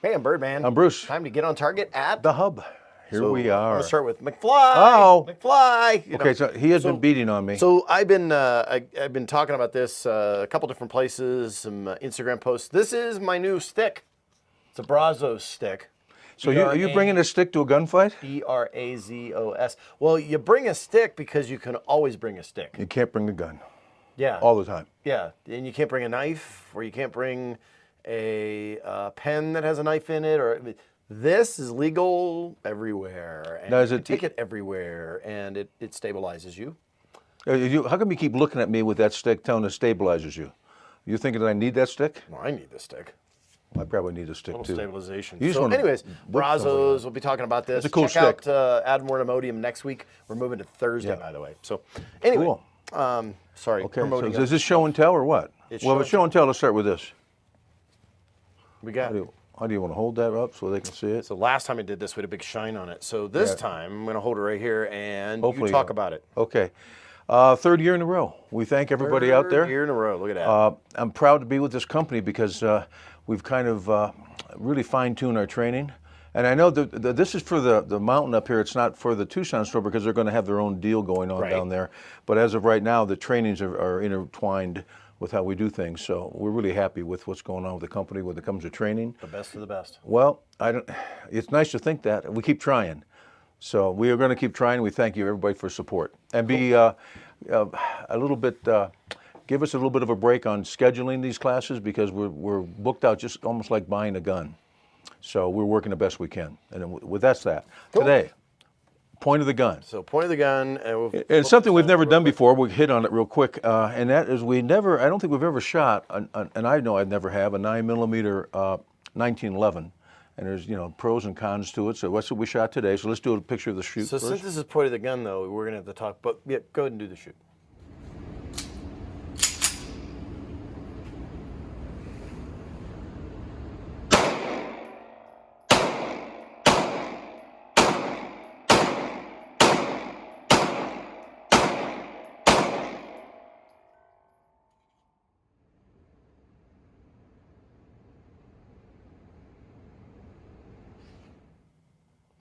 Hey, I'm Birdman. I'm Bruce. Time to get on target at The Hub. Here we I'm are. gonna start with McFly. Oh. McFly. Okay, so he has been beating on me. So I've been talking about this a couple different places, some Instagram posts. This is my new stick. It's a Brazos stick. So are you bringing a stick to a gunfight? Brazos. Well, you bring a stick because you can always bring a stick. You can't bring a gun. Yeah. All the time. Yeah, and you can't bring a knife, or you can't bring a pen that has a knife in it, or this is legal everywhere. And now, you can take it everywhere, and it stabilizes you. How come you keep looking at me with that stick telling it stabilizes you? You thinking that I need that stick? Well, I need this stick. I probably need a stick A little too. stabilization. So anyways, Brazos, we'll be talking about this. It's a cool Check stick. out Ad Mortemodium next week. We're moving to Thursday, by the way. So anyway, cool. Sorry. Okay, so is this show and tell or what? Well, show and tell, let's start with this. We got How do you want to hold that up so they can see it? So last time I did this, we had a big shine on it. So this time, I'm going to hold it right here, and hopefully you talk about it. Okay. Third year in a row. We thank everybody out there. Third year in a row. Look at that. I'm proud to be with this company because we've kind of really fine-tuned our training. And I know that this is for the mountain up here. It's not for the Tucson store because they're going to have their own deal going on down there. But as of right now, the trainings are intertwined with how we do things. So we're really happy with what's going on with the company when it comes to training. The best of the best. Well, it's nice to think that. We keep trying. So we are going to keep trying. We thank you, everybody, for support. And be a little bit, give us a little bit of a break on scheduling these classes because we're booked out just almost like buying a gun. So we're working the best we can. And with that's that. Cool. Today, point of the gun. So point of the gun. And it's something we've never done before. We'll hit on it real quick. And that is I don't think we've ever shot, and I know I never have, a 9mm 1911. And there's, pros and cons to it. So that's what we shot today. So let's do a picture of the shoot So first. since this is point of the gun, though, we're going to have to talk. But yeah, go ahead and do the shoot.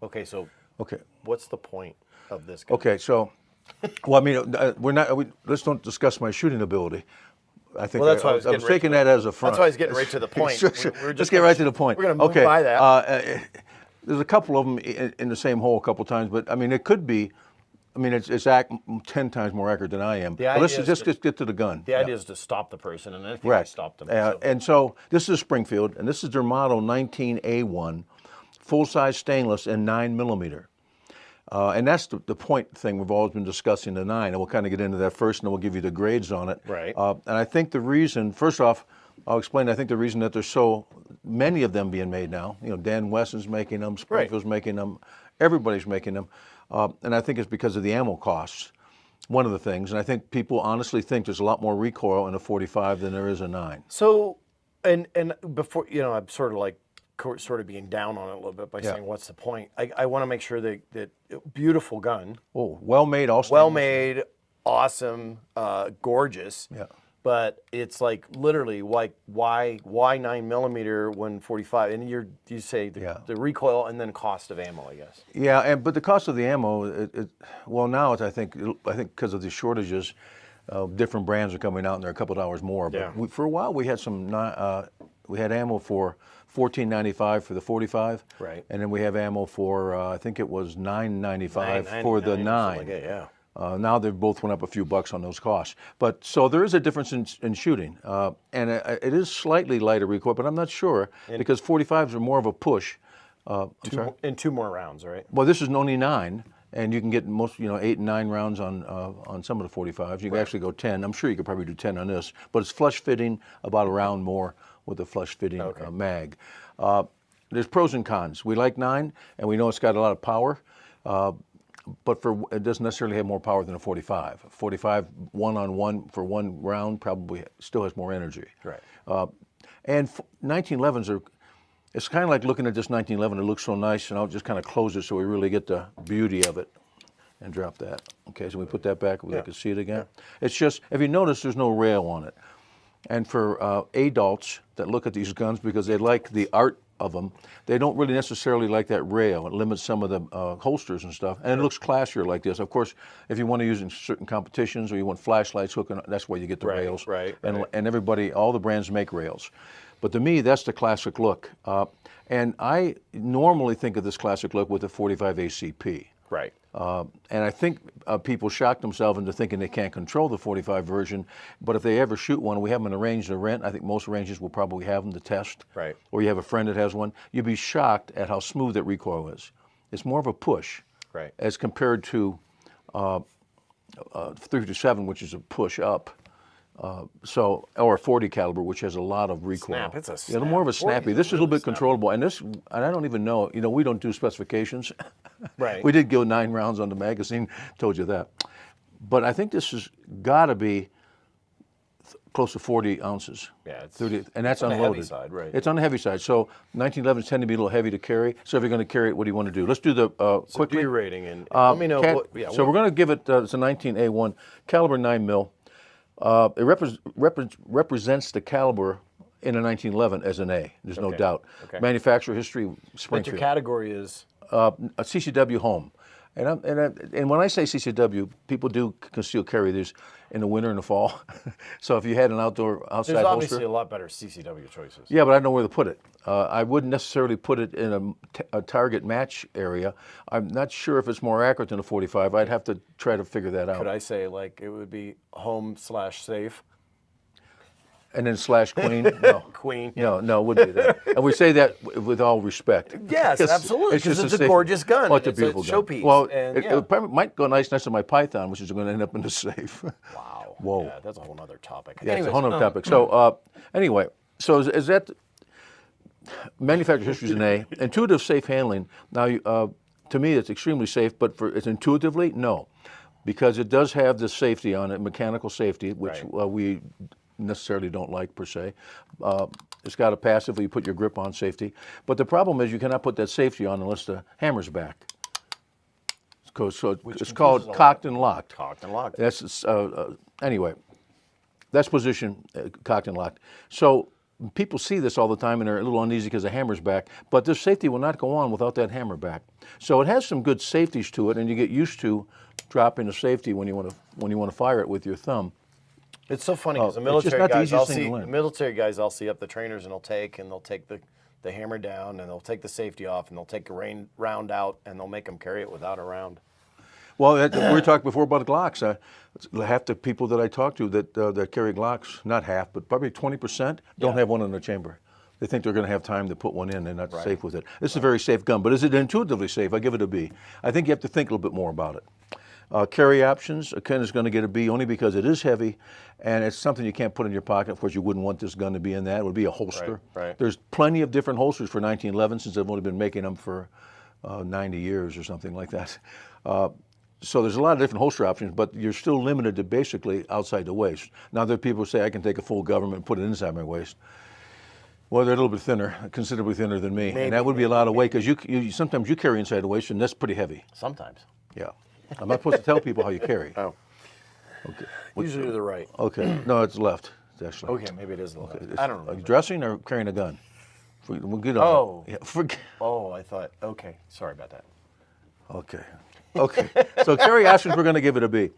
Okay, so what's the point of this gun? Okay, so, well, I mean, let's don't discuss my shooting ability. I think that's why I was taking that as a front. That's why I was getting right to the point. Sure. Let's get right to the point. We're going to move by that. There's a couple of them in the same hole a couple times, but I mean, it could be. I mean, it's 10 times more accurate than I am. But let's just get to the gun. The idea is to stop the person, and I think I stopped them. And so this is Springfield, and this is their model 19A1, full-size stainless and 9mm. And that's the point thing we've always been discussing, the 9. And we'll kind of get into that first, and then we'll give you the grades on it. Right. And I think the reason, first off, I'll explain, I think the reason that there's so many of them being made now, Dan Wesson's making them, Springfield's making them, everybody's making them. And I think it's because of the ammo costs, one of the things. And I think people honestly think there's a lot more recoil in a 45 than there is a 9. So, and before, I'm sort of being down on it a little bit by saying, what's the point? I want to make sure that beautiful gun. Oh, well-made, all well-made, awesome, gorgeous. Yeah. But it's like literally, why 9mm when 45? And you say the recoil and then cost of ammo, I guess. Yeah, but the cost of the ammo, now it's I think because of the shortages, different brands are coming out and they're a couple dollars more. But for a while we had we had ammo for $14.95 for the 45, right? And then we have ammo for I think it was $9.95 for the 9. Like it, now they've both went up a few bucks on those costs. But so there is a difference in shooting, and it is slightly lighter recoil, but I'm not sure because 45s are more of a push. Two more rounds, right? Well, this is only 9. And you can get most, 8 and 9 rounds on some of the 45s. You can actually go 10. I'm sure you could probably do 10 on this, but it's flush fitting, about a round more with a flush fitting mag. There's pros and cons. We like 9, and we know it's got a lot of power, but it doesn't necessarily have more power than a 45. 45 one-on-one for one round probably still has more energy. Right. And 1911s are. It's kind of like looking at this 1911. It looks so nice, and I'll just kind of close it so we really get the beauty of it and drop that. Okay, so we put that back. We can see it again. It's just, if you notice, there's no rail on it. And for adults that look at these guns because they like the art of them, they don't really necessarily like that rail. It limits some of the holsters and stuff. And it looks classier like this. Of course, if you want to use it in certain competitions or you want flashlights hooking, that's why you get the rails. Right. And everybody, all the brands make rails. But to me, that's the classic look. And I normally think of this classic look with the 45 ACP. Right. And I think people shock themselves into thinking they can't control the 45 version, but if they ever shoot one, we have them in a range to rent. I think most ranges will probably have them to test. Right. Or you have a friend that has one. You'd be shocked at how smooth that recoil is. It's more of a push. Right. As compared to 357, which is a push up. Or a 40 caliber, which has a lot of recoil. Snap, it's a snap. Yeah, more of a snappy. 40's This is a little bit snappy. controllable, and I don't even know. We don't do specifications. Right. We did go 9 rounds on the magazine. Told you that, but I think this has got to be close to 40 ounces. Yeah, it's 30, and that's on the unloaded. heavy side, right. It's on the heavy side. So 1911s tend to be a little heavy to carry. So if you're going to carry it, what do you want to do? Let's do the quickly. Do your rating and let me know. So we're going to give it. It's a 19A1 caliber 9 mil. It represents the caliber in a 1911 as an A. There's no doubt. Okay. Manufacturer history, But Springfield. your category is A CCW home. And when I say CCW, people do conceal carry these in the winter and the fall. So if you had an outside there's obviously holster. a lot better CCW choices. Yeah, but I don't know where to put it. I wouldn't necessarily put it in a target match area. I'm not sure if it's more accurate than a 45. I'd have to try to figure that out. Could I say like it would be home/safe? And then /queen? No. Queen. No, it wouldn't be that. And we say that with all respect. Yes, absolutely. Because it's a safe- gorgeous gun. Oh, it's a It's a beautiful gun. showpiece, Well, and it yeah. probably might go nice next to my Python, which is going to end up in the safe. Wow. Whoa. Yeah, that's a whole other topic. Yeah, it's a Anyways, whole other topic. So anyway, so is that manufacturer history is an A. Intuitive safe handling. Now, to me, it's extremely safe, but it's intuitively, no. Because it does have the safety on it, mechanical safety, which Right. we necessarily don't like per se. It's got a passive where you put your grip on safety. But the problem is you cannot put that safety on unless the hammer's back. So it's confuses called a lot. cocked and locked. Cocked and locked. That's anyway. That's position cocked and locked. So people see this all the time and they're a little uneasy because the hammer's back. But this safety will not go on without that hammer back. So it has some good safeties to it, and you get used to dropping the safety when you want to fire it with your thumb. It's so funny because the it's just military not the guys I'll easiest thing see to learn. military guys I'll see up the trainers and they'll take the hammer down and they'll take the safety off and they'll take a round out and they'll make them carry it without a round. Well, we talked before about Glocks. Half the people that I talk to that carry Glocks, not half, but probably 20%, don't have one in their chamber. They think they're going to have time to put one in. They're not safe with it. This is a very safe gun, but is it intuitively safe? I give it a B. I think you have to think a little bit more about it. Carry options, Ken is going to get a B only because it is heavy, and it's something you can't put in your pocket. Of course, you wouldn't want this gun to be in that. It would be a holster. Right. There's plenty of different holsters for 1911 since they've only been making them for 90 years or something like that. So there's a lot of different holster options, but you're still limited to basically outside the waist. Now there are people who say I can take a full government and put it inside my waist. Well, they're a little bit thinner, considerably thinner than me, and that would be a lot of weight because you sometimes you carry inside the waist, and that's pretty heavy. Sometimes. Yeah. I'm not supposed to tell people how you carry. Oh. Okay. Usually to the right. Okay. No, it's left. It's actually. Okay, maybe it is the left. I don't know. Are you dressing or carrying a gun? We'll get on. Oh. Yeah, forget. Oh, I thought. Okay, sorry about that. Okay. Okay. So carry options, we're going to give it a B.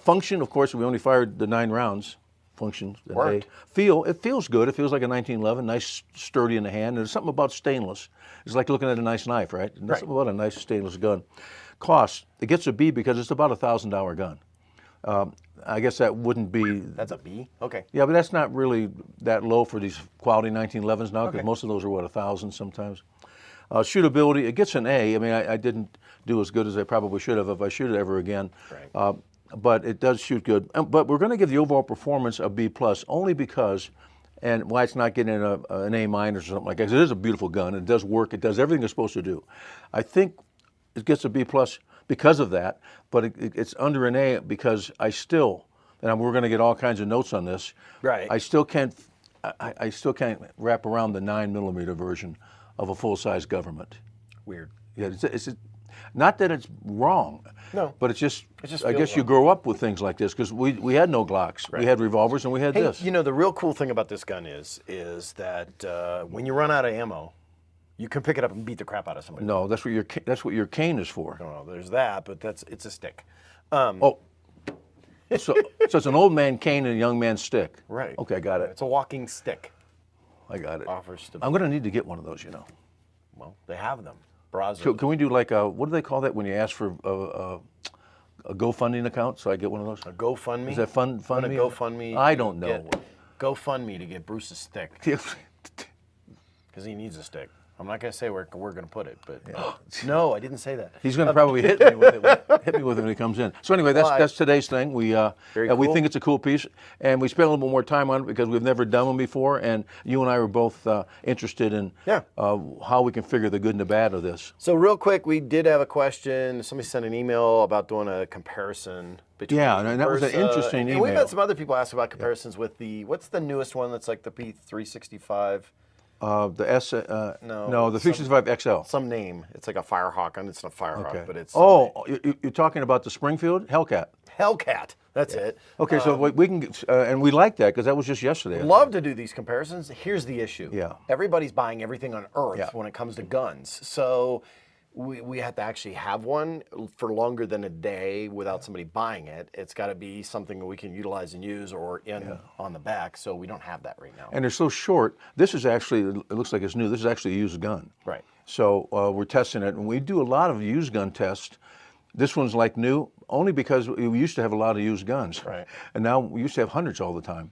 Function, of course, we only fired the 9 rounds. Functions. An A. Worked. It feels good. It feels like a 1911, nice, sturdy in the hand. And there's something about stainless. It's like looking at a nice knife, right? And there's something about a nice stainless gun. Cost, it gets a B because it's about a $1,000 gun. I guess that wouldn't be. That's a B? Okay. Yeah, but that's not really that low for these quality 1911s now, because Okay. most of those are, what, 1,000 sometimes. Shootability, it gets an A. I mean, I didn't do as good as I probably should have if I shoot it ever again. Right. But it does shoot good. But we're going to give the overall performance a B+, only because, and why it's not getting an A- or something like that, 'cause it is a beautiful gun. It does work. It does everything it's supposed to do. I think it gets a B+ because of that, but it's under an A because I still, and we're going to get all kinds of notes on this. Right. I still can't wrap around the 9mm version of a full-size government. Weird. Yeah, Not that it's wrong. No. But it's just I feels guess you wrong. grow up with things like this because we had no Glocks. Right. We had revolvers and we had Hey, this. you know, the real cool thing about this gun is that when you run out of ammo, you can pick it up and beat the crap out of somebody. No, that's what your cane is for. No, there's that, but it's a stick. Oh. So it's an old man cane and a young man stick. Right. Okay, I got it. It's a walking stick. I got it. Offers to. I'm going to need to get one of those, you know. Well, they have them. Brazos. Can we do like what do they call that when you ask for a GoFundMe account? So I get one of those. A GoFundMe. Is that fun? I'm gonna GoFundMe. I don't know. GoFundMe to get Bruce's stick because he needs a stick. I'm not gonna say where we're gonna put it, but no, I didn't say that. He's going to probably hit me with it when he comes in. So anyway, that's today's thing. We Very we cool. think it's a cool piece, and we spent a little bit more time on it because we've never done one before, and you and I were both interested in how we can figure the good and the bad of this. So real quick, we did have a question. Somebody sent an email about doing a comparison between. Yeah, and that was an interesting and we've email. had some other people ask about comparisons with what's the newest one that's like the P365. The S, No, the 365 XL. Some name. It's like a Firehawk, and it's not Firehawk, Okay. but it's You're talking about the Springfield Hellcat. Hellcat. That's it. Okay, so we can, and we like that because that was just yesterday. Love to do these comparisons. Here's the issue. Yeah. Everybody's buying everything on Earth Yeah. when it comes to guns. So we have to actually have one for longer than a day without somebody buying it. It's got to be something that we can utilize and use or on the back. So we don't have that right now. And they're so short. This is actually, it looks like it's new. This is actually a used gun. Right. So we're testing it, and we do a lot of used gun tests. This one's like new, only because we used to have a lot of used guns. Right. And now we used to have hundreds all the time.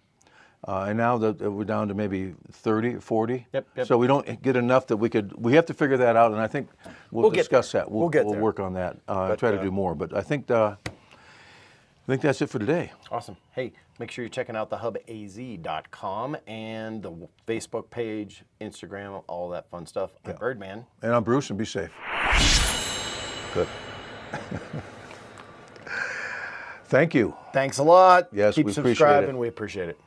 And now that we're down to maybe 30, 40. Yep. So we don't get enough that we have to figure that out, and I think we'll discuss that. We'll get there. Work on that. Try to do more. But I think that's it for today. Awesome. Hey, make sure you're checking out thehubaz.com and the Facebook page, Instagram, all that fun stuff. I'm Birdman. And I'm Bruce, and be safe. Good. Thank you. Thank a lot. Yes, Keep we appreciate subscribing. it. We appreciate it.